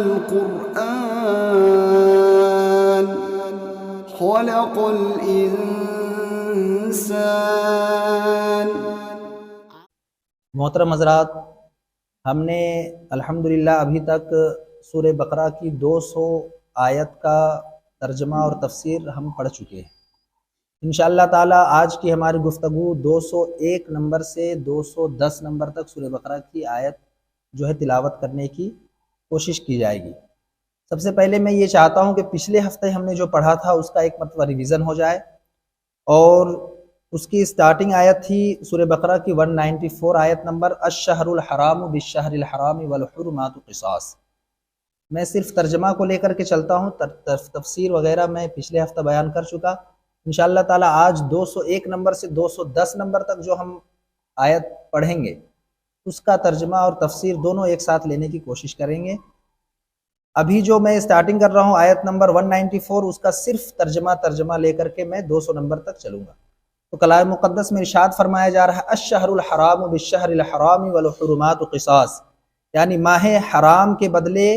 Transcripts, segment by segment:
القرآن خلق الإنسان۔ محترم حضرات، ہم نے الحمدللہ ابھی تک سورہ بقرہ کی 200 آیت کا ترجمہ اور تفسیر ہم پڑھ چکے ہیں۔ انشاءاللہ تعالی آج کی ہماری گفتگو 201 نمبر سے 210 نمبر تک سورہ بقرہ کی آیت جو ہے تلاوت کرنے کی کوشش کی جائے گی۔ سب سے پہلے میں یہ چاہتا ہوں کہ پچھلے ہفتے ہم نے جو پڑھا تھا اس کا ایک مرتبہ ریویژن ہو جائے، اور اس کی سٹارٹنگ آیت تھی سورہ بقرہ کی 194 آیت نمبر، الشہر الحرام بالشہر الحرام والحرمات قصاص۔ میں صرف ترجمہ کو لے کر کے چلتا ہوں، تفسیر وغیرہ میں پچھلے ہفتہ بیان کر چکا۔ انشاءاللہ تعالی آج 201 نمبر سے 210 نمبر تک جو ہم آیت پڑھیں گے اس کا ترجمہ اور تفسیر دونوں ایک ساتھ لینے کی کوشش کریں گے۔ ابھی جو میں سٹارٹنگ کر رہا ہوں آیت نمبر 194، اس کا صرف ترجمہ لے کر کے میں 200 نمبر تک چلوں گا۔ تو کلام مقدس میں ارشاد فرمایا جا رہا ہے الشہر الحرام بالشہر الحرام والحرمات قصاص، یعنی ماہ حرام کے بدلے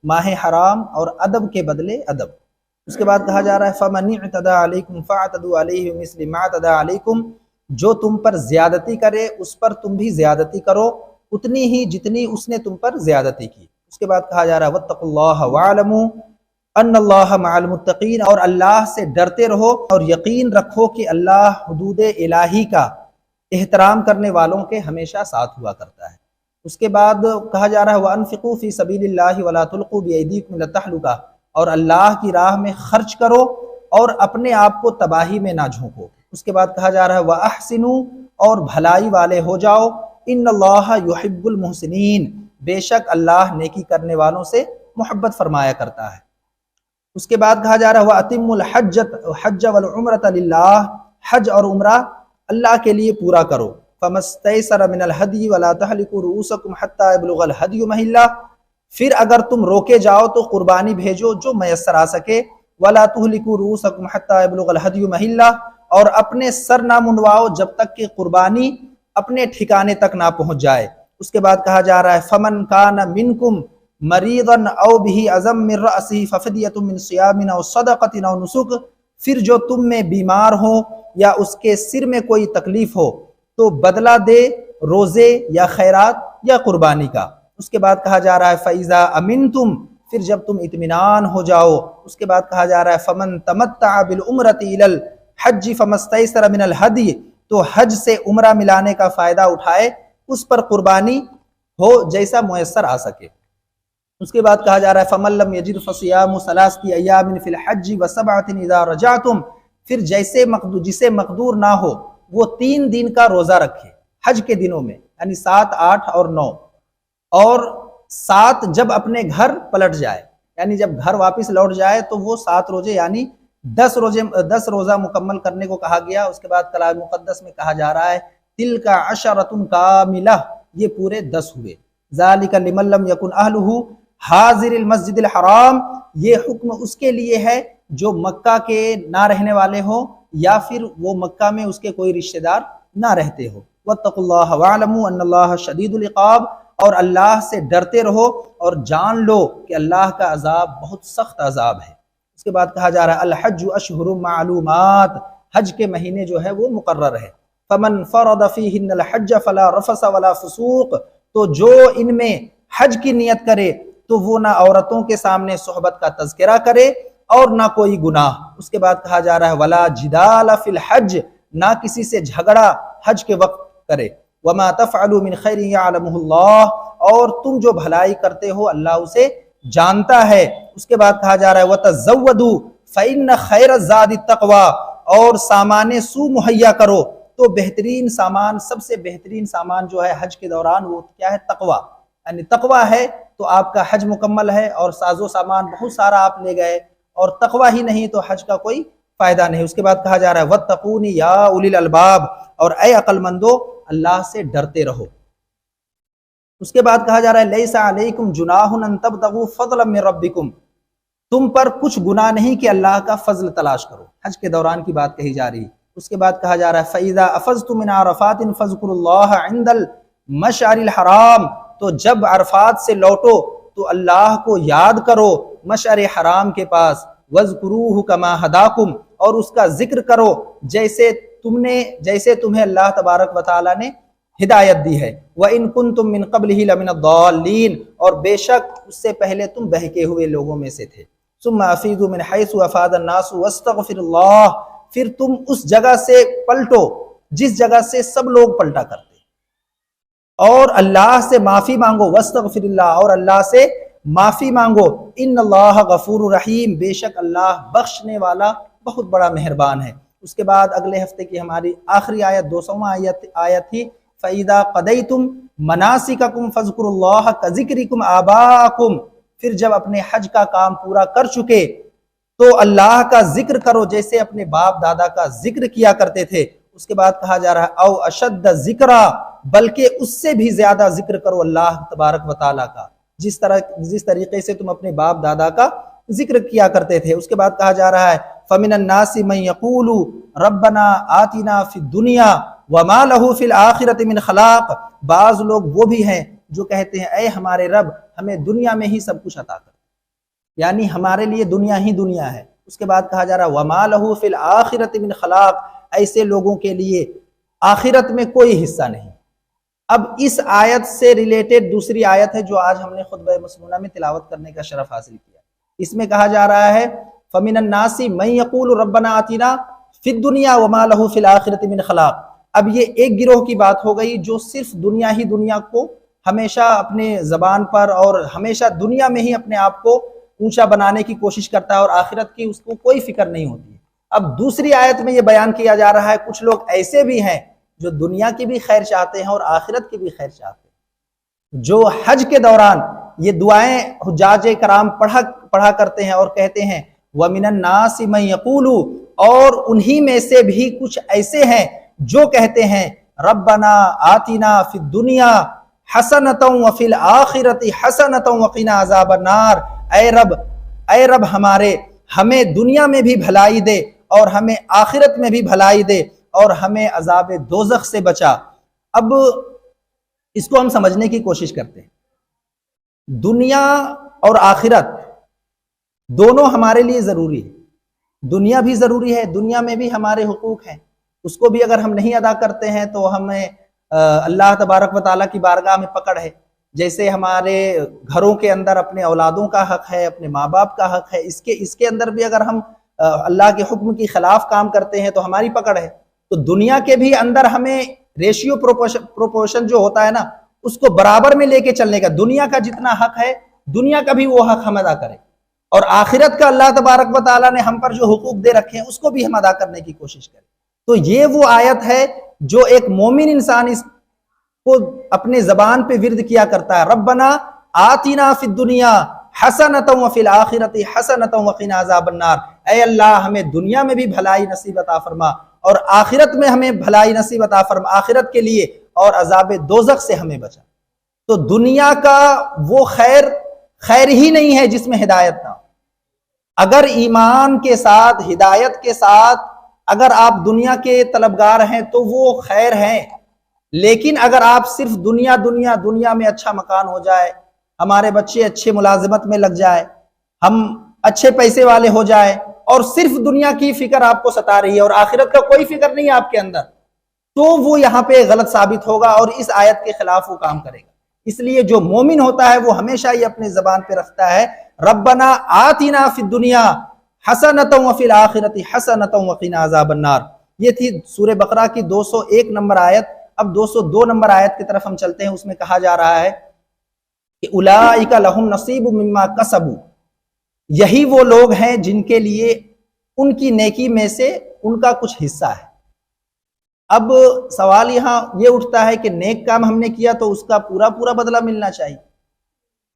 ماہ حرام اور ادب کے بدلے ادب۔ اس کے بعد کہا جا رہا ہے فَمَنِ اعْتَدَىٰ عَلَيْكُمْ فَاعْتَدُوا عَلَيْهِ بِمِثْلِ مَا اعْتَدَىٰ عَلَيْكُمْ، جو تم پر زیادتی کرے اس پر تم بھی زیادتی کرو، اتنی ہی جتنی اس نے تم پر زیادتی کی۔ اس کے بعد کہا جا رہا ہے وَاتَّقُوا اللَّهَ وَاعْلَمُوا أَنَّ اللَّهَ مَعَ الْمُتَّقِينَ، اور اللہ سے ڈرتے رہو اور یقین رکھو کہ اللہ حدود الہی کا احترام کرنے والوں کے ہمیشہ ساتھ ہوا کرتا ہے۔ اس کے بعد کہا جا رہا ہے وَأَنفِقُوا فِي سَبِيلِ اللَّهِ وَلَا تُلْقُوا بِأَيْدِيكُمْ إِلَى التَّهْلُكَةِ، اور اللہ کی راہ میں خرچ کرو اور اپنے آپ کو تباہی میں نہ جھونکو۔ اس کے بعد کہا جا رہا ہے وَأَحْسِنُوا، اور بھلائی والے ہو جاؤ، إِنَّ اللَّهَ يُحِبُّ الْمُحْسِنِينَ، بے شک اللہ نیکی کرنے والوں سے محبت فرمایا کرتا ہے۔ اس کے بعد کہا جا رہا ہے وَأَتِمُّوا الْحَجَّ وَالْعُمْرَةَ لِلَّهِ، حج اور عمرہ اللہ کے لیے پورا کرو۔ فَمَا اسْتَيْسَرَ مِنَ الْهَدْيِ وَلَا تَحْلِقُوا رُؤُوسَكُمْ حَتَّى يَبْلُغَ الْهَدْيُ مَحِلَّهُ، پھر اگر تم روکے جاؤ تو قربانی بھیجو جو میسر آ سکے۔ وَلَا تُهْلِكُوا رُؤُوسَكُمْ حَتَّى يَبْلُغَ الْهَدْيُ مَحِلَّهُ، اور اپنے سر نہ منڈواؤ جب تک کہ قربانی اپنے ٹھکانے تک نہ پہنچ جائے۔ اس کے بعد کہا جا رہا ہے فَمَنْ كَانَ مِنْكُمْ مَرِيضًا أَوْ بِهِ أَذًى مِّن رَأْسِهِ فَفِدْيَةٌ مِّن صِيَامٍ أَوْ صَدَقَةٍ أَوْ نُسُكٍ، پھر جو تم میں بیمار ہو یا اس کے سر میں کوئی تکلیف ہو تو بدلہ دے روزے یا خیرات یا قربانی کا۔ اس کے بعد کہا جا رہا ہے فَإِذَا أَمِنْتُمْ، پھر جب تم اطمینان ہو جاؤ۔ اس کے بعد کہا جا رہا ہے فَمَنْ تَمَتَّعَ بِالْعُمْرَةِ إِلَى الْحَجِّ فَمَا اسْتَيْسَرَ مِنَ الْهَدْيِ، تو حج سے عمرہ ملانے کا فائدہ اٹھائے، اس پر قربانی ہو جیسا میسر آ سکے۔ اس کے بعد کہا جا رہا ہے فَمَن لَّمْ يَجِدْ فَصِيَامُ ثَلَاثَةِ أَيَّامٍ فِي الْحَجِّ وَسَبْعَةٍ إِذَا رَجَعْتُمْ، پھر جسے مقدور نہ ہو وہ 3 دن کا روزہ رکھے حج کے دنوں میں، یعنی 7، 8 اور 9، اور 7 جب اپنے گھر پلٹ جائے، یعنی جب گھر واپس لوٹ جائے تو وہ 7 روزے یعنی 10 روزہ مکمل کرنے کو کہا گیا۔ اس کے بعد کلام مقدس میں کہا جا رہا ہے تِلْكَ عَشَرَةٌ كَامِلَةٌ، یہ پورے 10 ہوئے۔ ذَلِكَ لِمَن لَّمْ يَكُنْ أَهْلُهُ حاضر المسجد الحرام، یہ حکم اس کے لیے ہے جو مکہ کے نہ رہنے والے ہوں یا پھر وہ مکہ میں اس کے کوئی رشتہ دار نہ رہتے ہو۔ وَاتَّقُوا اللَّهَ وَاعْلَمُوا أَنَّ اللَّهَ شَدِيدُ الْعِقَابِ، اور اللہ سے ڈرتے رہو اور جان لو کہ اللہ کا عذاب بہت سخت عذاب ہے۔ اس کے بعد کہا جا رہا ہے الحج اشہر معلومات، حج کے مہینے جو ہے وہ مقرر ہے۔ فَمَنْ فَرَضَ فِيهِنَّ الْحَجَّ فَلَا رَفَثَ وَلَا فُسُوقَ، تو جو ان میں حج کی نیت کرے تو وہ نہ عورتوں کے سامنے صحبت کا تذکرہ کرے اور نہ کوئی گناہ۔ اس کے بعد کہا جا رہا ہے وَلَا جِدَالَ فِي الْحَجِّ، نہ کسی سے جھگڑا حج کے وقت کرے۔ وَمَا تَفْعَلُوا مِنْ خَيْرٍ يَعْلَمُهُ اللَّهُ، اور تم جو بھلائی کرتے ہو اللہ اسے جانتا ہے۔ اس کے بعد کہا جا رہا ہے وَتَزَوَّدُوا فَإِنَّ خَيْرَ الزَّادِ التَّقْوَىٰ، اور سامان سو مہیا کرو تو بہترین سامان، سب سے بہترین سامان جو ہے حج کے دوران وہ کیا ہے؟ تقویٰ، یعنی تقویٰ ہے تو آپ کا حج مکمل ہے، اور ساز و سامان بہت سارا آپ لے گئے اور تقویٰ ہی نہیں تو حج کا کوئی فائدہ نہیں۔ اس کے بعد کہا جا رہا ہے وَاتَّقُونِ يَا أُولِي الْأَلْبَابِ، اور اے عقل مندو اللہ سے ڈرتے رہو۔ اس کے بعد کہا جا رہا ہے لَيْسَ عَلَيْكُمْ جُنَاحٌ أَن تَبْتَغُوا فَضْلًا مِّن رَبِّكُمْ، تم پر کچھ گناہ نہیں کہ اللہ کا فضل تلاش کرو، حج کے دوران کی بات کہی جا رہی ہے۔ اس کے بعد کہا جا رہا ہے فَإِذَا أَفَضْتُم مِّنْ عَرَفَاتٍ فَاذْكُرُوا اللَّهَ عِندَ الْمَشْعَرِ الْحَرَامِ، تو جب عرفات سے لوٹو تو تو اللہ کو یاد کرو مشعر حرام کے پاس، وَاذْكُرُوهُ كَمَا هَدَاكُمْ، اور اس کا ذکر کرو جیسے تمہیں اللہ تبارک و تعالیٰ نے ہدایت دی ہے، وَإِن كُنتُم مِّن قَبْلِهِ لَمِنَ الضَّالِّينَ، اور بے شک اس سے پہلے تم بہکے ہوئے لوگوں میں سے تھے، ثُمَّ أَفِيضُوا مِنْ حَيْثُ أَفَاضَ النَّاسُ وَاسْتَغْفِرُوا اللَّهَ، پھر تم اس جگہ سے پلٹو جس جگہ سے سب لوگ پلٹا کرتے، اور اللہ سے معافی مانگو، واستغفر اللہ، اور اللہ سے معافی مانگو، ان اللہ غفور رحیم، بے شک اللہ بخشنے والا بہت بڑا مہربان ہے۔ اس کے بعد اگلے ہفتے کی ہماری آخری آیت 200واں آیت تھی، فَإِذَا قَضَيْتُمْ مَنَاسِكَكُمْ فَاذْكُرُوا اللَّهَ كَذِكْرِكُمْ آبَاءَكُمْ، پھر جب اپنے حج کا کام پورا کر چکے تو اللہ کا ذکر کرو جیسے اپنے باپ دادا کا ذکر کیا کرتے تھے۔ اس کے بعد کہا جا رہا ہے او اشد ذکرا، بلکہ اس سے بھی زیادہ ذکر کرو اللہ تبارک و تعالیٰ کا، جس طریقے سے تم اپنے باپ دادا کا ذکر کیا کرتے تھے۔ اس کے بعد کہا جا رہا ہے فَمِنَ النَّاسِ مَن يَقُولُ رَبَّنَا آتِنَا فِي الدُّنْيَا وَمَا لَهُ فِي الْآخِرَةِ مِنْ خَلَاقٍ، بعض لوگ وہ بھی ہیں جو کہتے ہیں اے ہمارے رب ہمیں دنیا میں ہی سب کچھ عطا کر، یعنی ہمارے لیے دنیا ہی دنیا ہے۔ اس کے بعد کہا جا رہا ہے وَمَا لَهُ فِي الْآخِرَةِ مِنْ خَلَاقٍ، ایسے لوگوں کے لیے آخرت میں کوئی حصہ نہیں۔ اب اس آیت سے ریلیٹڈ دوسری آیت ہے جو آج ہم نے خطبہ مسنونہ میں تلاوت کرنے کا شرف حاصل کیا۔ اس میں کہا جا رہا ہے فَمِنَ النَّاسِ مَن يَقُولُ رَبَّنَا آتِنَا فِي الدُّنْيَا وَمَا لَهُ فِي الْآخِرَةِ مِنْ خَلَاقٍ۔ اب یہ ایک گروہ کی بات ہو گئی جو صرف دنیا ہی دنیا کو ہمیشہ اپنے زبان پر اور ہمیشہ دنیا میں ہی اپنے آپ کو اونچا بنانے کی کوشش کرتا ہے اور آخرت کی اس کو کوئی فکر نہیں ہوتی ہے۔ اب دوسری آیت میں یہ بیان کیا جا رہا ہے کچھ لوگ ایسے بھی ہیں جو دنیا کی بھی خیر چاہتے ہیں اور آخرت کی بھی خیر چاہتے ہیں، جو حج کے دوران یہ دعائیں حجاج کرام پڑھا کرتے ہیں اور کہتے ہیں وَمِنَ النَّاسِ مَن يَقُولُ، اور انہی میں سے بھی کچھ ایسے ہیں جو کہتے ہیں رَبَّنَا آتِنَا فِي الدُّنْيَا حَسَنَةً وَفِي الْآخِرَةِ حَسَنَةً وَقِنَا عَذَابَ النَّارِ، اے رب ہمارے ہمیں دنیا میں بھی بھلائی دے اور ہمیں آخرت میں بھی بھلائی دے اور ہمیں عذاب دوزخ سے بچا۔ اب اس کو ہم سمجھنے کی کوشش کرتے ہیں، دنیا اور آخرت دونوں ہمارے لیے ضروری ہے، دنیا بھی ضروری ہے، دنیا میں بھی ہمارے حقوق ہیں، اس کو بھی اگر ہم نہیں ادا کرتے ہیں تو ہمیں اللہ تبارک و تعالیٰ کی بارگاہ میں پکڑ ہے۔ جیسے ہمارے گھروں کے اندر اپنے اولادوں کا حق ہے، اپنے ماں باپ کا حق ہے، اس کے اندر بھی اگر ہم اللہ کے حکم کی خلاف کام کرتے ہیں تو ہماری پکڑ ہے۔ تو دنیا کے بھی اندر ہمیں ریشیو پروپورشن جو ہوتا ہے نا اس کو برابر میں لے کے چلنے کا، دنیا کا جتنا حق ہے دنیا کا بھی وہ حق ہم ادا کریں، اور آخرت کا اللہ تبارک و تعالیٰ نے ہم پر جو حقوق دے رکھے ہیں اس کو بھی ہم ادا کرنے کی کوشش کریں۔ تو یہ وہ آیت ہے جو ایک مومن انسان اس کو اپنے زبان پہ ورد کیا کرتا ہے، ربنا آتنا فی الدنیا حسنۃ وفی الآخرۃ حسنۃ وقنا عذاب النار، اے اللہ ہمیں دنیا میں بھی بھلائی نصیب عطا فرما اور آخرت میں ہمیں بھلائی نصیب عطا فرما آخرت کے لیے، اور عذاب دوزخ سے ہمیں بچا۔ تو دنیا کا وہ خیر ہی نہیں ہے جس میں ہدایت نہ ہو۔ اگر ایمان کے ساتھ ہدایت کے ساتھ اگر آپ دنیا کے طلبگار ہیں تو وہ خیر ہیں، لیکن اگر آپ صرف دنیا میں اچھا مکان ہو جائے، ہمارے بچے اچھے ملازمت میں لگ جائے، ہم اچھے پیسے والے ہو جائے، اور صرف دنیا کی فکر آپ کو ستا رہی ہے اور آخرت کا کوئی فکر نہیں ہے آپ کے اندر، تو وہ یہاں پہ غلط ثابت ہوگا اور اس آیت کے خلاف وہ کام کرے گا۔ اس لیے جو مومن ہوتا ہے وہ ہمیشہ یہ اپنے زبان پہ رکھتا ہے ربنا آتنا فی الدنیا حسنۃ وفی الآخرۃ حسنۃ وقنا عذاب النار۔ یہ تھی سورہ بقرہ کی 201 نمبر آیت۔ اب 202 نمبر آیت کی طرف ہم چلتے ہیں۔ اس میں کہا جا رہا ہے کہ اولئک لہم نصیب مما کسبوا، یہی وہ لوگ ہیں جن کے لیے ان کی نیکی میں سے ان کا کچھ حصہ ہے۔ اب سوال یہاں یہ اٹھتا ہے کہ نیک کام ہم نے کیا تو اس کا پورا بدلہ ملنا چاہیے،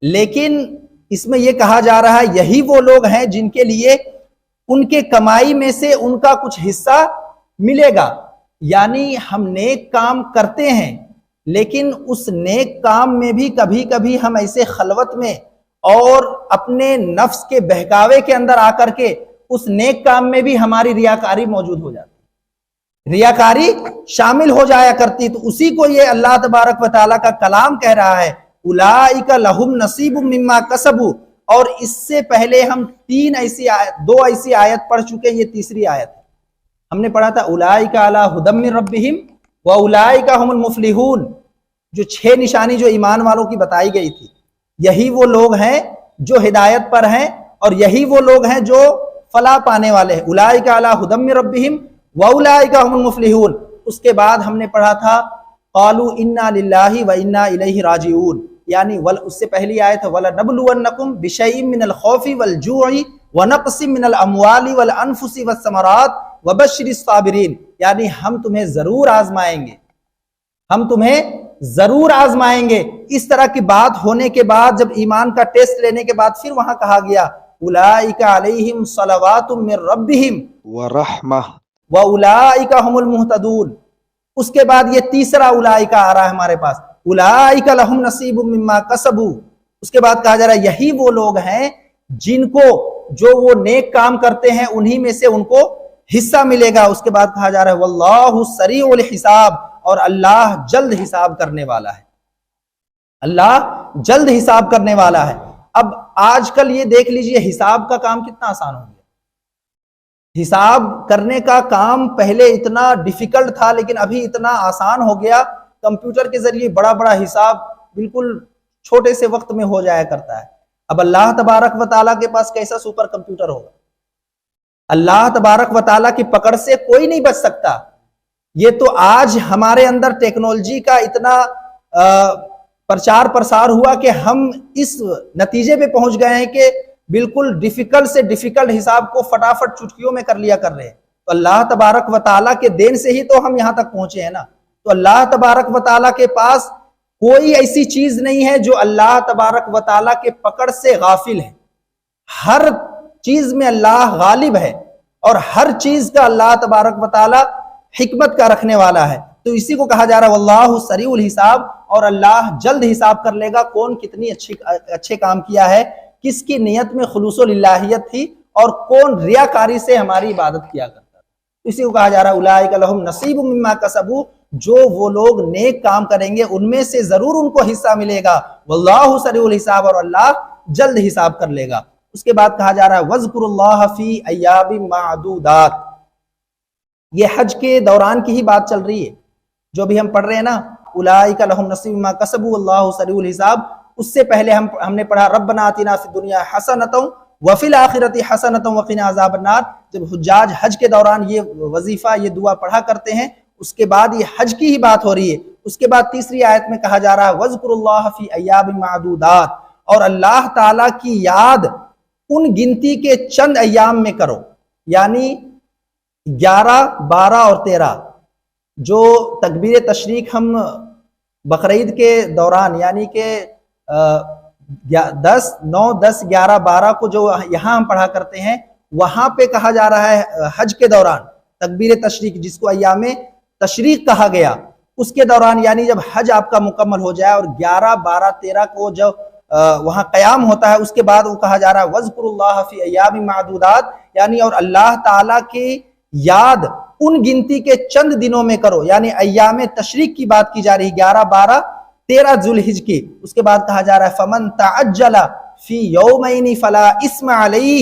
لیکن اس میں یہ کہا جا رہا ہے یہی وہ لوگ ہیں جن کے لیے ان کے کمائی میں سے ان کا کچھ حصہ ملے گا۔ یعنی ہم نیک کام کرتے ہیں لیکن اس نیک کام میں بھی کبھی کبھی ہم ایسے خلوت میں اور اپنے نفس کے بہکاوے کے اندر آ کر کے اس نیک کام میں بھی ہماری ریاکاری موجود ہو جاتی، ریاکاری شامل ہو جایا کرتی۔ تو اسی کو یہ اللہ تبارک و تعالیٰ کا کلام کہہ رہا ہے اولئک لہم نصیب مما کسبوا، اور اس سے پہلے ہم دو ایسی آیت پڑھ چکے ہیں، یہ تیسری آیت ہے۔ ہم نے پڑھا تھا اولئک علی ھدی من ربہم واولئک ھم المفلحون، جو 6 نشانی جو ایمان والوں کی بتائی گئی تھی، یہی وہ لوگ ہیں جو ہدایت پر ہیں، اور یہی وہ لوگ ہیں جو فلاح پانے والے ہیں۔ اولئک علی ھدی من ربہم واولئک ھم المفلحون۔ اس کے بعد ہم نے پڑھا تھا قالوا انا للہ وانا الیہ راجعون، یعنی اس سے پہلی آیت ہے وَلَنَبْلُوَنَّكُمْ بِشَيْءٍ مِّنَ الْخَوْفِ وَالْجُوعِ وَنَقْصٍ مِّنَ الْأَمْوَالِ وَالْأَنفُسِ وَالثَّمَرَاتِ وَبَشِّرِ الصَّابِرِينَ، یعنی ہم تمہیں ضرور آزمائیں گے، ہم تمہیں ضرور آزمائیں گے۔ اس طرح کی بات ہونے کے بعد جب ایمان کا ٹیسٹ لینے کے بعد پھر وہاں کہا گیا اولئک علیہم صلوات من ربہم ورحمہ واولئک ھم المہتدون۔ اس کے بعد یہ تیسرا اولئک آ رہا ہے ہمارے پاس، اولئک لہم نصیب مما کسبوا۔ اس کے بعد کہا جا رہا ہے یہی وہ لوگ ہیں جن کو جو وہ نیک کام کرتے ہیں انہی میں سے ان کو حصہ ملے گا۔ اس کے بعد کہا جا رہا ہے واللہ سریع الحساب، اور اللہ جلد حساب کرنے والا ہے، اللہ جلد حساب کرنے والا ہے۔ اب آج کل یہ دیکھ لیجئے حساب کا کام کتنا آسان ہو گیا۔ حساب کرنے کا کام پہلے اتنا ڈیفیکلٹ تھا، لیکن ابھی اتنا آسان ہو گیا، کمپیوٹر کے ذریعے بڑا بڑا حساب بالکل چھوٹے سے وقت میں ہو جایا کرتا ہے۔ اب اللہ تبارک و تعالیٰ کے پاس کیسا سپر کمپیوٹر ہوگا؟ اللہ تبارک و تعالیٰ کی پکڑ سے کوئی نہیں بچ سکتا۔ یہ تو آج ہمارے اندر ٹیکنالوجی کا اتنا پرچار پرسار ہوا کہ ہم اس نتیجے پہ پہنچ گئے ہیں کہ بالکل ڈیفیکلٹ سے ڈیفیکلٹ حساب کو فٹافٹ چٹکیوں میں کر لیا کر رہے ہیں۔ تو اللہ تبارک و تعالیٰ کے دین سے ہی تو ہم یہاں تک پہنچے ہیں نا۔ تو اللہ تبارک و تعالیٰ کے پاس کوئی ایسی چیز نہیں ہے جو اللہ تبارک و تعالیٰ کے پکڑ سے غافل ہے۔ ہر چیز میں اللہ غالب ہے، اور ہر چیز کا اللہ تبارک و تعالیٰ حکمت کا رکھنے والا ہے۔ تو اسی کو کہا جا رہا ہے واللہ سریع الحساب، اور اللہ جلد حساب کر لے گا کون کتنی اچھے کام کیا ہے، کس کی نیت میں خلوص و للہیت تھی، اور کون ریاکاری سے ہماری عبادت کیا کرتا تھا۔ اسی کو کہا جا رہا ہے اولئک لہم نصیب مما کسبوا، جو وہ لوگ نیک کام کریں گے ان میں سے ضرور ان کو حصہ ملے گا، واللہ سریع الحساب، اور اللہ جلد حساب کر لے گا۔ اس کے بعد کہا جا رہا ہے وَاذْكُرُوا اللَّهَ فِي أَيَّامٍ مَّعْدُودَاتٍ، یہ حج کے دوران کی ہی بات چل رہی ہے جو بھی ہم پڑھ رہے ہیں نا، اولئک لہم نصیب مما کسبوا واللہ سریع الحساب۔ اس سے پہلے ہم نے پڑھا ربنا آتنا فی الدنیا حسنۃ وفی الآخرۃ حسنۃ وقنا عذاب النار۔ جب حجاج حج کے دوران یہ وظیفہ یہ دعا پڑھا کرتے ہیں، اس کے بعد یہ حج کی ہی بات ہو رہی ہے۔ اس کے بعد تیسری آیت میں کہا جا رہا ہے وَاذْكُرُوا اللَّهَ فِي أَيَّامٍ مَّعْدُودَاتٍ، اور اللہ تعالیٰ کی یاد ان گنتی کے چند ایام میں کرو، یعنی 11، 12 اور 13 جو تکبیر تشریق ہم بقرعید کے دوران یعنی کہ 10، 9، 10، 11، 12 کو جو یہاں ہم پڑھا کرتے ہیں، وہاں پہ کہا جا رہا ہے حج کے دوران تکبیر تشریق، جس کو ایام تشریق کہا گیا، اس کے دوران یعنی جب حج آپ کا مکمل ہو جائے اور 11، 12، 13 کو جو وہاں قیام ہوتا ہے، اس کے بعد وہ کہا جا رہا ہے وَاذْكُرُوا اللَّهَ فِي أَيَّامٍ مَّعْدُودَاتٍ، یعنی اور اللہ تعالیٰ کی یاد ان گنتی کے چند دنوں میں کرو، یعنی ایام تشریق کی بات کی جا رہی 11، 12، 13 ذوالحج کی۔ اس کے بعد کہا جا رہا ہے فَمَن تَعَجَّلَ فِي يَوْمَيْنِ فَلَا إِثْمَ عَلَيْهِ،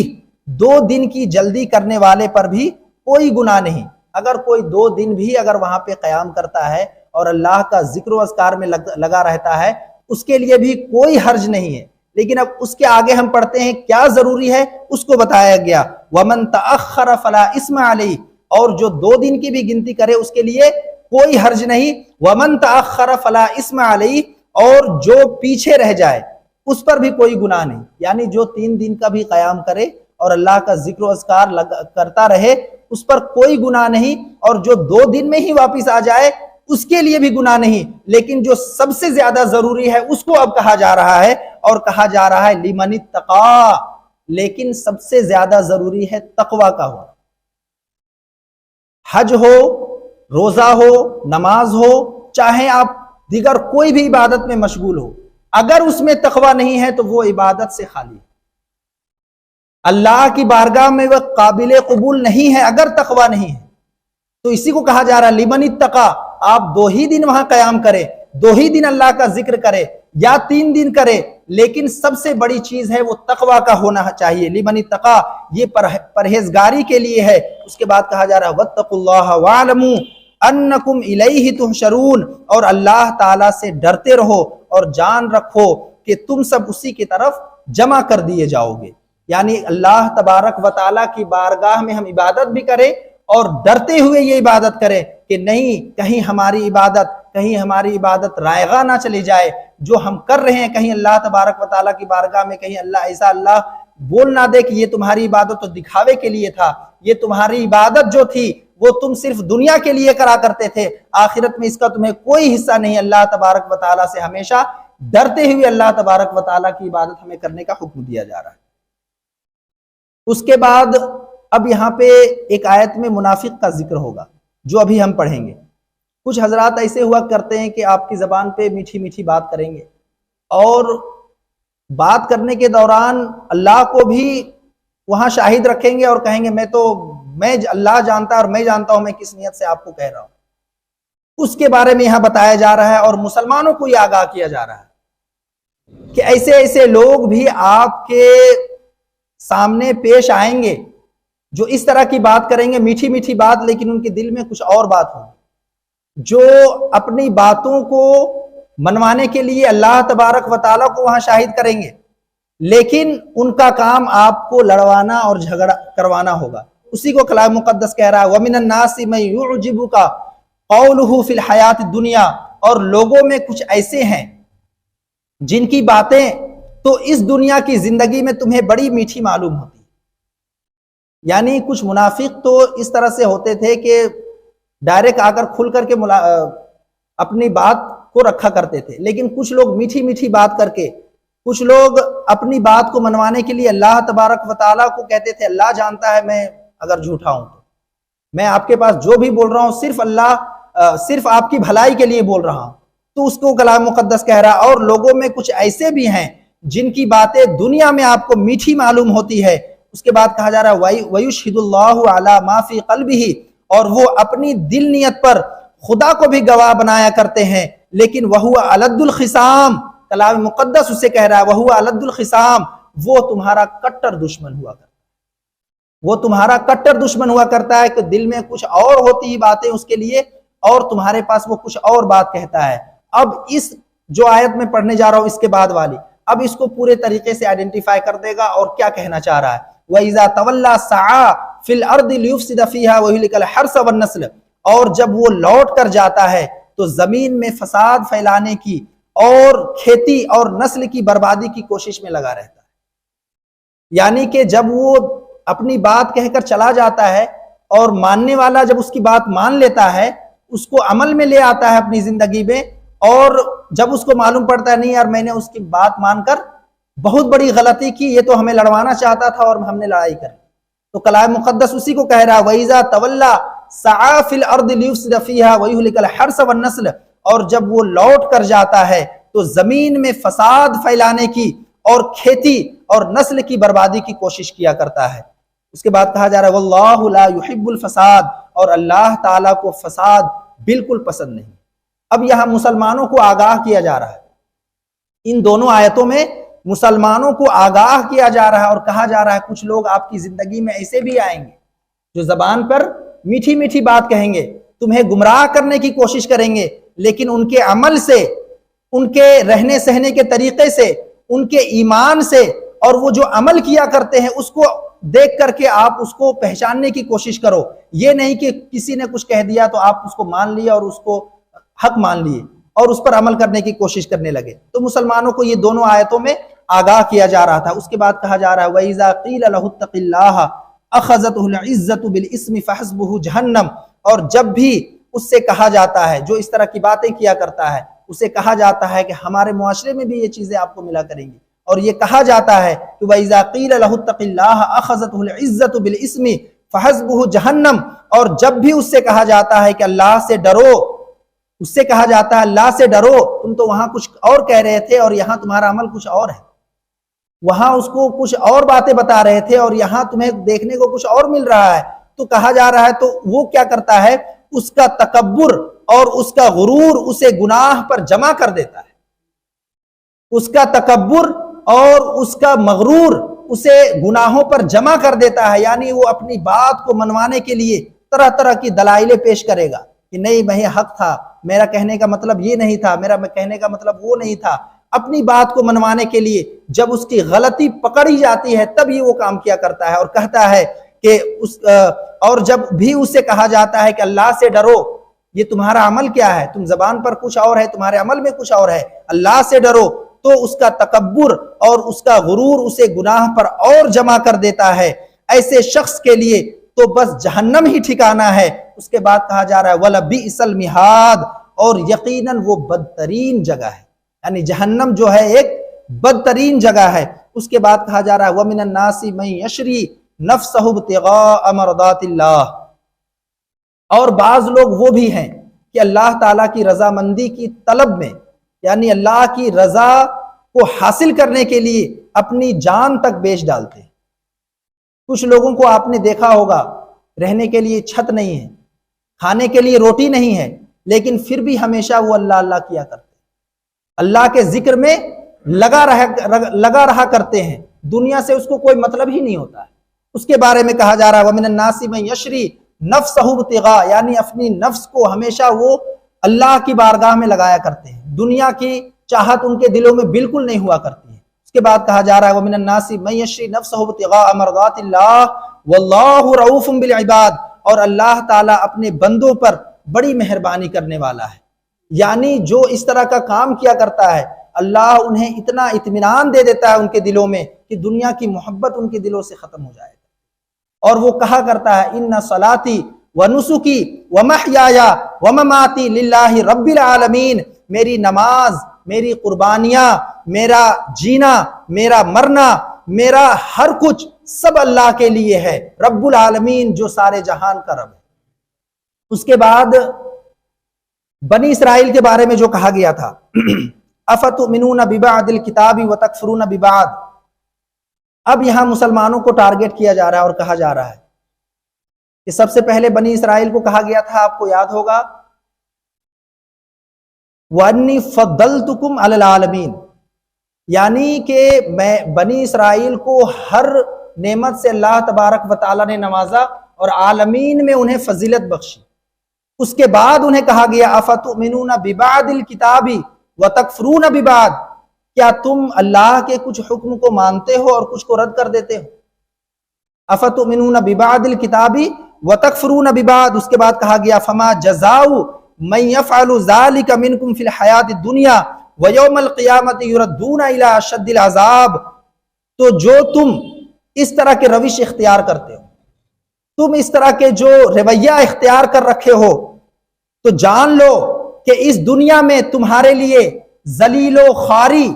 2 دن کی جلدی کرنے والے پر بھی کوئی گناہ نہیں۔ اگر کوئی 2 دن بھی اگر وہاں پہ قیام کرتا ہے اور اللہ کا ذکر و اذکار میں لگا رہتا ہے، اس کے لیے بھی کوئی حرج نہیں ہے۔ لیکن اب اس کے آگے ہم پڑھتے ہیں کیا ضروری ہے، اس کو بتایا گیا وَمَن تَأَخَّرَ فَلَا إِثْمَ عَلَيْهِ، اور جو 2 دن کی بھی گنتی کرے اس کے لیے کوئی حرج نہیں۔ وَمَن تَأَخَّرَ فَلَا إِثْمَ عَلَيْهِ، اور جو پیچھے رہ جائے اس پر بھی کوئی گناہ نہیں، یعنی جو 3 دن کا بھی قیام کرے اور اللہ کا ذکر و اذکار کرتا رہے اس پر کوئی گناہ نہیں، اور جو 2 دن میں ہی واپس آ جائے اس کے لیے بھی گناہ نہیں۔ لیکن جو سب سے زیادہ ضروری ہے اس کو اب کہا جا رہا ہے، اور کہا جا رہا ہے لمن اتقا، لیکن سب سے زیادہ ضروری ہے تقوی کا ہونا۔ حج ہو، روزہ ہو، نماز ہو، چاہے آپ دیگر کوئی بھی عبادت میں مشغول ہو، اگر اس میں تقوی نہیں ہے تو وہ عبادت سے خالی ہے، اللہ کی بارگاہ میں وہ قابل قبول نہیں ہے اگر تقوی نہیں ہے۔ تو اسی کو کہا جا رہا ہے لمن اتقا، آپ 2 ہی دن وہاں قیام کریں، 2 ہی دن اللہ کا ذکر کرے، یا 3 دن کرے، لیکن سب سے بڑی چیز ہے وہ تقوی کا ہونا چاہیے. لمن اتقا، یہ پرہیزگاری کے لیے ہے. اس کے بعد کہا جا رہا ہے واتقوا اللہ واعلموا انکم الیہ تحشرون، اور اللہ تعالیٰ سے ڈرتے رہو اور جان رکھو کہ تم سب اسی کی طرف جمع کر دیے جاؤ گے. یعنی اللہ تبارک و تعالیٰ کی بارگاہ میں ہم عبادت بھی کریں اور ڈرتے ہوئے یہ عبادت کریں کہ نہیں کہیں ہماری عبادت رائگاں نہ چلی جائے. جو ہم کر رہے ہیں کہیں اللہ تبارک و تعالیٰ کی بارگاہ میں کہیں اللہ بول نہ دے کہ یہ تمہاری عبادت تو دکھاوے کے لیے تھا، یہ تمہاری عبادت جو تھی وہ تم صرف دنیا کے لیے کرا کرتے تھے، آخرت میں اس کا تمہیں کوئی حصہ نہیں. اللہ تبارک و تعالیٰ سے ہمیشہ ڈرتے ہوئے اللہ تبارک و تعالیٰ کی عبادت ہمیں کرنے کا حکم دیا جا رہا ہے. اس کے بعد اب یہاں پہ ایک آیت میں منافق کا ذکر ہوگا جو ابھی ہم پڑھیں گے. کچھ حضرات ایسے ہوا کرتے ہیں کہ آپ کی زبان پہ میٹھی میٹھی بات کریں گے اور بات کرنے کے دوران اللہ کو بھی وہاں شاہد رکھیں گے اور کہیں گے میں اللہ جانتا اور میں جانتا ہوں میں کس نیت سے آپ کو کہہ رہا ہوں. اس کے بارے میں یہاں بتایا جا رہا ہے اور مسلمانوں کو یہ آگاہ کیا جا رہا ہے کہ ایسے ایسے لوگ بھی آپ کے سامنے پیش آئیں گے جو اس طرح کی بات کریں گے، میٹھی میٹھی بات، لیکن ان کے دل میں کچھ اور بات ہوگی. جو اپنی باتوں کو منوانے کے لیے اللہ تبارک و تعالیٰ کو وہاں شاہد کریں گے، لیکن ان کا کام آپ کو لڑوانا اور جھگڑا کروانا ہوگا. اسی کو کلام مقدس کہہ رہا ہے وَمِنَ النَّاسِ مَن يُعْجِبُكَ قَوْلُهُ فِي الْحَيَاةِ الدُّنْيَا، اور لوگوں میں کچھ ایسے ہیں جن کی باتیں تو اس دنیا کی زندگی میں تمہیں بڑی میٹھی معلوم ہوتی. یعنی کچھ منافق تو اس طرح سے ہوتے تھے کہ ڈائریکٹ آ کر کھل کر کے اپنی بات کو رکھا کرتے تھے، لیکن کچھ لوگ میٹھی میٹھی بات کر کے، کچھ لوگ اپنی بات کو منوانے کے لیے اللہ تبارک و تعالیٰ کو کہتے تھے اللہ جانتا ہے میں اگر جھوٹا ہوں تو میں آپ کے پاس جو بھی بول رہا ہوں صرف آپ کی بھلائی کے لیے بول رہا ہوں. تو اس کو کلام مقدس کہہ رہا ہے اور لوگوں میں کچھ ایسے بھی ہیں جن کی باتیں دنیا میں آپ کو میٹھی معلوم ہوتی ہے. اس کے بعد کہا جا رہا ہے وَيُشْهِدُ اللَّهُ عَلَى مَا فِي قَلْبِهِ، اور وہ اپنی دل نیت پر خدا کو بھی گواہ بنایا کرتے ہیں، لیکن وَهُوَ أَلَدُّ الْخِصَامِ، کلام مقدس اسے کہہ رہا ہے وَهُوَ أَلَدُّ الْخِصَامِ، وہ تمہارا کٹر دشمن ہوا کرتا ہے. وہ تمہارا کٹر دشمن ہوا کرتا ہے کہ دل میں کچھ اور ہوتی ہی باتیں اس کے لیے اور تمہارے پاس وہ کچھ اور بات کہتا ہے. اب اس جو آیت میں پڑھنے جا رہا ہوں اس کے بعد والی، اب اس کو پورے طریقے سے آئیڈینٹیفائی کر دے گا اور کیا کہنا چاہ رہا ہے. وَإِذَا تَوَلَّى سَعَى فِي الْأَرْضِ لِيُفْسِدَ فِيهَا وَيُهْلِكَ الْحَرْثَ وَالنَّسْلَ، اور جب وہ لوٹ کر جاتا ہے تو زمین میں فساد پھیلانے کی اور کھیتی اور نسل کی بربادی کی کوشش میں لگا رہتا ہے. یعنی کہ جب وہ اپنی بات کہہ کر چلا جاتا ہے اور ماننے والا جب اس کی بات مان لیتا ہے، اس کو عمل میں لے آتا ہے اپنی زندگی میں، اور جب اس کو معلوم پڑتا ہے نہیں یار میں نے اس کی بات مان کر بہت بڑی غلطی کی، یہ تو ہمیں لڑوانا چاہتا تھا اور ہم نے لڑائی کر، تو کلام مقدس اسی کو کہہ رہا ہے وَإِذَا تَوَلَّى سَعَى فِي الْأَرْضِ لِيُفْسِدَ فِيهَا وَيُهْلِكَ الْحَرْثَ وَالنَّسْلَ، اور جب وہ لوٹ کر جاتا ہے تو زمین میں فساد پھیلانے کی اور کھیتی اور نسل کی بربادی کی کوشش کیا کرتا ہے. اس کے بعد کہا جا رہا ہے وَاللَّهُ لَا يُحِبُّ الْفَسَادِ، اور اللہ تعالیٰ کو فساد بالکل پسند نہیں. اب یہاں مسلمانوں کو آگاہ کیا جا رہا ہے، ان دونوں آیتوں میں مسلمانوں کو آگاہ کیا جا رہا ہے اور کہا جا رہا ہے کچھ لوگ آپ کی زندگی میں ایسے بھی آئیں گے جو زبان پر میٹھی میٹھی بات کہیں گے، تمہیں گمراہ کرنے کی کوشش کریں گے، لیکن ان کے عمل سے، ان کے رہنے سہنے کے طریقے سے، ان کے ایمان سے، اور وہ جو عمل کیا کرتے ہیں اس کو دیکھ کر کے آپ اس کو پہچاننے کی کوشش کرو. یہ نہیں کہ کسی نے کچھ کہہ دیا تو آپ اس کو مان لیا اور اس کو حق مان لیے اور اس پر عمل کرنے کی کوشش کرنے لگے. تو مسلمانوں کو یہ دونوں آیتوں میں آگاہ کیا جا رہا تھا. اس کے بعد کہا جا رہا ہے وَإِذَا قِيلَ لَهُ اتَّقِ اللَّهَ أَخَذَتْهُ الْعِزَّةُ بِالْإِثْمِ فَحَسْبُهُ جَهَنَّمْ، اور جب بھی اس سے کہا جاتا ہے جو اس طرح کی باتیں کیا کرتا ہے، اسے کہا جاتا ہے کہ ہمارے معاشرے میں بھی یہ چیزیں آپ کو ملا کریں گی، اور یہ کہا جاتا ہے کہ وَإِذَا قِيلَ لَهُ اتَّقِ اللَّهَ أَخَذَتْهُ الْعِزَّةُ بِالْإِثْمِ فَحَسْبُهُ جَهَنَّمْ، اور جب بھی اس سے کہا جاتا ہے کہ اللہ سے ڈرو، اس سے کہا جاتا ہے اللہ سے ڈرو، تم تو وہاں کچھ اور کہہ رہے تھے اور یہاں تمہارا عمل کچھ اور ہے، وہاں اس کو کچھ اور باتیں بتا رہے تھے اور یہاں تمہیں دیکھنے کو کچھ اور مل رہا ہے. تو کہا جا رہا ہے تو وہ کیا کرتا ہے، اس کا تکبر اور اس کا غرور اسے گناہ پر جمع کر دیتا ہے. اس کا تکبر اور اس کا مغرور اسے گناہوں پر جمع کر دیتا ہے. یعنی وہ اپنی بات کو منوانے کے لیے طرح طرح کی دلائل پیش کرے گا کہ نہیں میں حق تھا, میرا کہنے کا مطلب یہ نہیں تھا, میرا کہنے کا مطلب وہ نہیں تھا. اپنی بات کو منوانے کے لیے جب اس کی غلطی پکڑی جاتی ہے تب یہ وہ کام کیا کرتا ہے, اور کہتا ہے کہ اور جب بھی اسے کہا جاتا ہے کہ اللہ سے ڈرو, یہ تمہارا عمل کیا ہے, تم زبان پر کچھ اور ہے, تمہارے عمل میں کچھ اور ہے, اللہ سے ڈرو, تو اس کا تکبر اور اس کا غرور اسے گناہ پر اور جمع کر دیتا ہے. ایسے شخص کے لیے تو بس جہنم ہی ٹھکانہ ہے. اس کے بعد کہا جا رہا ہے وَلَبِئْسَ الْمِہَادُ, اور یقیناً وہ بدترین جگہ ہے. یعنی جہنم جو ہے ایک بدترین جگہ ہے. اس کے بعد کہا جا رہا ہے وَمِنَ النَّاسِ مَن يَشْرِي نَفْسَهُ ابْتِغَاءَ مَرْضَاتِ اللَّهِ, اور بعض لوگ وہ بھی ہیں کہ اللہ تعالیٰ کی رضامندی کی طلب میں, یعنی اللہ کی رضا کو حاصل کرنے کے لیے اپنی جان تک بیچ ڈالتے ہیں. کچھ لوگوں کو آپ نے دیکھا ہوگا رہنے کے لیے چھت نہیں ہے, کھانے کے لیے روٹی نہیں ہے, لیکن پھر بھی ہمیشہ وہ اللہ اللہ کیا کرتے ہیں, اللہ کے ذکر میں لگا رہا کرتے ہیں. دنیا سے اس کو کوئی مطلب ہی نہیں ہوتا ہے. اس کے بارے میں کہا جا رہا ہے وَمِنَ النَّاسِ مَن يَشْرِي نَفْسَهُ ابْتِغَاءَ, یعنی اپنی نفس کو ہمیشہ وہ اللہ کی بارگاہ میں لگایا کرتے ہیں. دنیا کی چاہت ان کے دلوں میں بالکل نہیں ہوا کرتی ہے. اس کے بعد کہا جا رہا ہے وَمِنَ النَّاسِ مَن يَشْرِي نَفْسَهُ ابْتِغَاءَ مَرْضَاتِ اللَّهِ وَاللَّهُ رَءُوفٌ بِالْعِبَادِ, اور اللہ تعالیٰ اپنے بندوں پر بڑی مہربانی کرنے والا ہے. یعنی جو اس طرح کا کام کیا کرتا ہے اللہ انہیں اتنا اطمینان دے دیتا ہے ان کے دلوں میں کہ دنیا کی محبت ان کے دلوں سے ختم ہو جائے گا. اور وہ کہا کرتا ہے ان صلاتی ونسکی ومحیایا ومماتی للہ رب العالمین, میری نماز, میری قربانیاں, میرا جینا, میرا مرنا, میرا ہر کچھ سب اللہ کے لیے ہے, رب العالمین جو سارے جہان کا رب ہے. اس کے بعد بنی اسرائیل کے بارے میں جو کہا گیا تھا افتؤمنون ببعض الکتاب وتکفرون ببعض, اب یہاں مسلمانوں کو ٹارگٹ کیا جا رہا ہے اور کہا جا رہا ہے کہ سب سے پہلے بنی اسرائیل کو کہا گیا تھا, آپ کو یاد ہوگا وَأَنِّي فَضَّلْتُكُمْ عَلَى الْعَالَمِينَ, یعنی کہ میں بنی اسرائیل کو ہر نعمت سے اللہ تبارک و تعالیٰ نے نوازا اور عالمین میں انہیں فضیلت بخشی. اس کے بعد انہیں کہا گیا افتؤمنون ببعض الکتاب وتکفرون ببعض, کیا تم اللہ کے کچھ حکم کو مانتے ہو اور کچھ کو رد کر دیتے ہو. افتؤمنون ببعض الکتاب وتکفرون ببعض, اس کے بعد کہا گیا فما جزاء من يفعل ذلك منكم في الحیات الدنیا ویوم القیامت یردون الى اشد العذاب, تو جو تم اس طرح کے روش اختیار کرتے ہو, تم اس طرح کے جو رویہ اختیار کر رکھے ہو, تو جان لو کہ اس دنیا میں تمہارے لیے ذلیل و خواری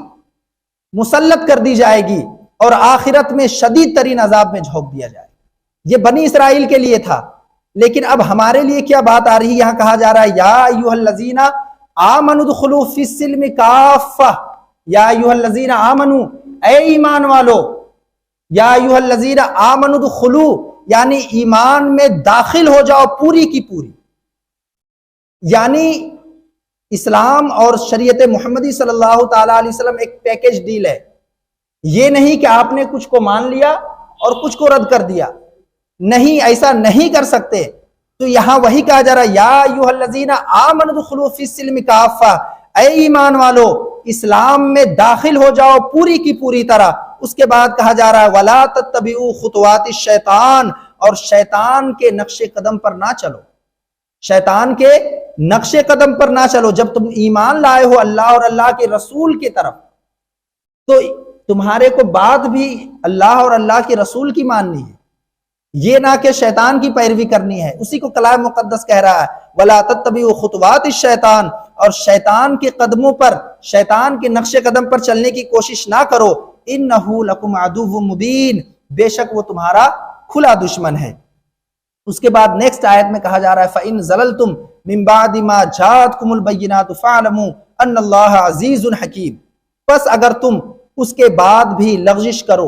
مسلط کر دی جائے گی اور آخرت میں شدید ترین عذاب میں جھونک دیا جائے گا. یہ بنی اسرائیل کے لیے تھا, لیکن اب ہمارے لیے کیا بات آ رہی ہے, یہاں کہا جا رہا ہے یا ایھا الذین آمنوا ادخلوا فی السلم کافہ, یا ایھا الذین آمنوا, اے ایمان والو, یا ایھا الذین آمنوا ادخلوا, یعنی ایمان میں داخل ہو جاؤ پوری کی پوری. یعنی اسلام اور شریعت محمدی صلی اللہ تعالیٰ علیہ وسلم ایک پیکج ڈیل ہے. یہ نہیں کہ آپ نے کچھ کو مان لیا اور کچھ کو رد کر دیا, نہیں, ایسا نہیں کر سکتے. تو یہاں وہی کہا جا رہا ہے یا ایھا الذین آمنوا ادخلوا فی السلم کافہ, اے ایمان والو اسلام میں داخل ہو جاؤ پوری کی پوری طرح. اس کے بعد کہا جا رہا ہے ولا تتبعوا خطوات الشیطان, اور شیطان کے نقش قدم پر نہ چلو, شیطان کے نقش قدم پر نہ چلو. جب تم ایمان لائے ہو اللہ اور اللہ کے رسول کی طرف, تو تمہارے کو بات بھی اللہ اور اللہ کے رسول کی ماننی ہے, یہ نہ کہ شیطان کی پیروی کرنی ہے. اسی کو کلام مقدس کہہ رہا ہے ولا تتبعوا خطوات الشیطان, اور شیطان کے قدموں پر, شیطان کے نقش قدم پر چلنے کی کوشش نہ کرو. انہ لکم عدو مبین, بے شک وہ تمہارا کھلا دشمن ہے. اس کے بعد نیکسٹ آیت میں کہا جا رہا ہے فَإِن زَلَلْتُمْ مِن بَعْدِ مَا جَاءَتْكُمُ الْبَيِّنَاتُ فَاعْلَمُوا أَنَّ اللَّهَ عَزِيزٌ حَكِيمٌ, پس اگر تم اس کے بعد بھی لغزش کرو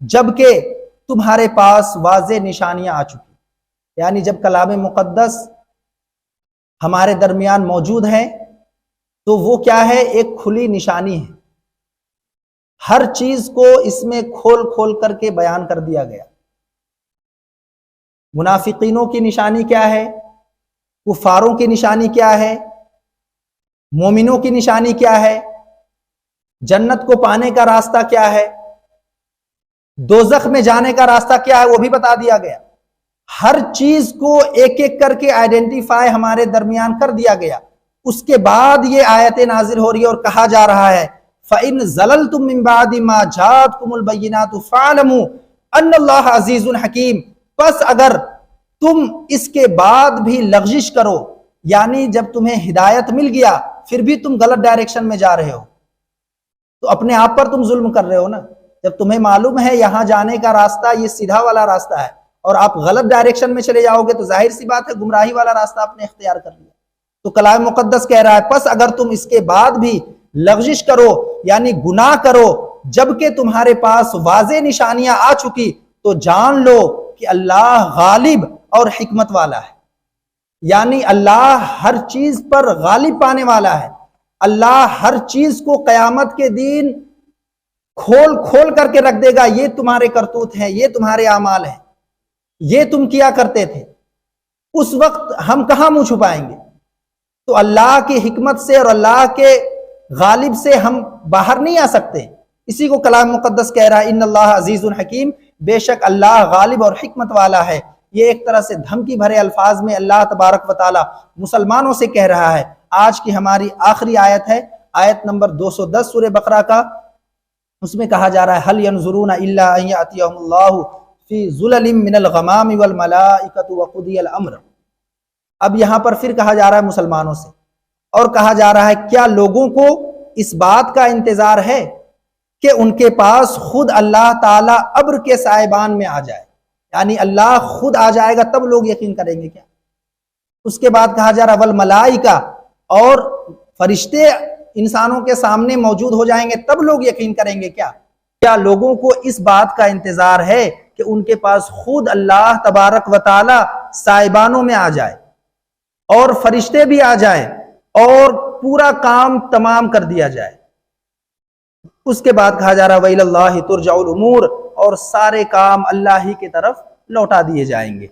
جبکہ تمہارے پاس واضح نشانیاں آ چکی, یعنی جب کلام مقدس ہمارے درمیان موجود ہے تو وہ کیا ہے, ایک کھلی نشانی ہے. ہر چیز کو اس میں کھول کھول کر کے بیان کر دیا گیا۔ منافقینوں کی نشانی کیا ہے، کفاروں کی نشانی کیا ہے، مومنوں کی نشانی کیا ہے، جنت کو پانے کا راستہ کیا ہے، دوزخ میں جانے کا راستہ کیا ہے، وہ بھی بتا دیا گیا۔ ہر چیز کو ایک ایک کر کے آئیڈینٹیفائی ہمارے درمیان کر دیا گیا۔ اس کے بعد یہ آیتیں نازل ہو رہی ہے اور کہا جا رہا ہے فَإِن زَلَلْتُم مِّن بَعْدِ مَا جَاءَتْكُمُ الْبَيِّنَاتُ فَاعْلَمُوا أَنَّ اللَّهَ عَزِيزٌ حَكِيمٌ۔ پس اگر تم اس کے بعد بھی لغزش کرو، یعنی جب تمہیں ہدایت مل گیا پھر بھی تم غلط ڈائریکشن میں جا رہے ہو، تو اپنے آپ پر تم ظلم کر رہے ہو نا۔ جب تمہیں معلوم ہے یہاں جانے کا راستہ یہ سیدھا والا راستہ ہے اور آپ غلط ڈائریکشن میں چلے جاؤ گے تو ظاہر سی بات ہے گمراہی والا راستہ آپ نے اختیار کر لیا۔ تو کلام مقدس کہہ رہا ہے پس اگر تم اس کے بعد بھی لغزش کرو یعنی گناہ کرو جبکہ تمہارے پاس واضح نشانیاں آ چکی، تو جان لو کہ اللہ غالب اور حکمت والا ہے، یعنی اللہ ہر چیز پر غالب پانے والا ہے۔ اللہ ہر چیز کو قیامت کے دن کھول کھول کر کے رکھ دے گا، یہ تمہارے کرتوت ہیں، یہ تمہارے اعمال ہیں، یہ تم کیا کرتے تھے۔ اس وقت ہم کہاں منہ چھپائیں گے؟ تو اللہ کی حکمت سے اور اللہ کے غالب سے ہم باہر نہیں آ سکتے۔ اسی کو کلام مقدس کہہ رہا ہے ان اللہ عزیز حکیم، بے شک اللہ غالب اور حکمت والا ہے۔ یہ ایک طرح سے دھمکی بھرے الفاظ میں اللہ تبارک و تعالی مسلمانوں سے کہہ رہا ہے۔ آج کی ہماری آخری آیت ہے آیت نمبر 210 سورہ بقرہ کا، اس میں کہا جا رہا ہے هل ينظرون الا ان ياتيهم الله في ظلل من الغمام والملائكة وقضي الامر۔ اب یہاں پر پھر کہا جا رہا ہے مسلمانوں سے، اور کہا جا رہا ہے کیا لوگوں کو اس بات کا انتظار ہے کہ ان کے پاس خود اللہ تعالیٰ ابر کے سائبان میں آ جائے، یعنی اللہ خود آ جائے گا تب لوگ یقین کریں گے کیا؟ اس کے بعد کہا جا رہا والملائکہ، اور فرشتے انسانوں کے سامنے موجود ہو جائیں گے تب لوگ یقین کریں گے کیا؟ کیا لوگوں کو اس بات کا انتظار ہے کہ ان کے پاس خود اللہ تبارک و تعالی سائبانوں میں آ جائے اور فرشتے بھی آ جائیں اور پورا کام تمام کر دیا جائے؟ اس کے بعد کہا جا رہا وَإِلَى اللَّهِ تُرْجَعُ الْأُمُورُ، اور سارے کام اللہ ہی کی طرف لوٹا دیے جائیں گے۔